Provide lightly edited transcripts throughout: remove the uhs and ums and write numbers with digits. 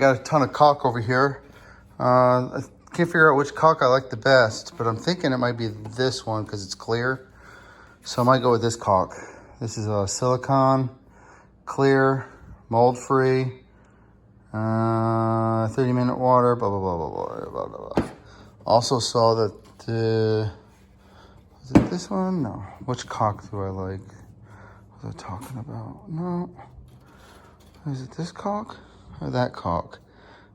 Got a ton of caulk over here. I can't figure out which caulk I like the best, but I'm thinking it might be this one because it's clear. So I might go with this caulk. This is a silicone, clear, mold-free, 30-minute water, blah, blah, blah, blah, blah, blah, blah, blah. Also saw that is it this one? No. Which caulk do I like? What was I talking about? No. Is it this caulk or that caulk?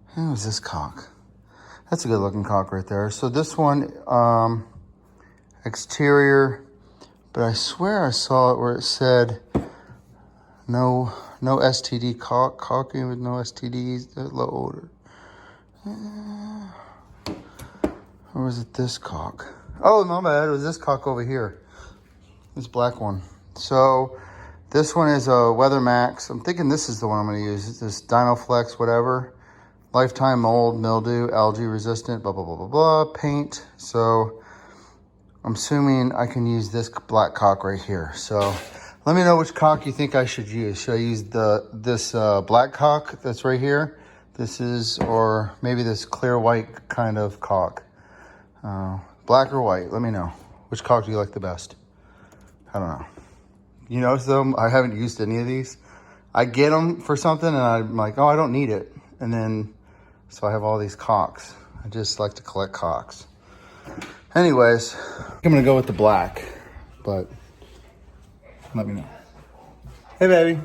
I think it was this caulk. That's a good looking caulk right there. So this one, exterior, but I swear I saw it where it said no STD caulk, caulking with no STDs, low odor. Or was it this caulk? Oh, my bad, it was this caulk over here. This black one. So this one is a Weather Max. I'm thinking this is the one I'm gonna use. It's this Dynaflex, whatever. Lifetime mold, mildew, algae resistant, blah, blah, blah, blah, blah, paint. So I'm assuming I can use this black caulk right here. So let me know which caulk you think I should use. Should I use this black caulk that's right here? This is, or maybe this clear white kind of caulk. Black or white, let me know. Which caulk do you like the best? I don't know. You notice though, I haven't used any of these. I get them for something and I'm like, oh, I don't need it. And then, so I have all these caulks. I just like to collect caulks. Anyways, I'm gonna go with the black, but let me know. Hey, baby.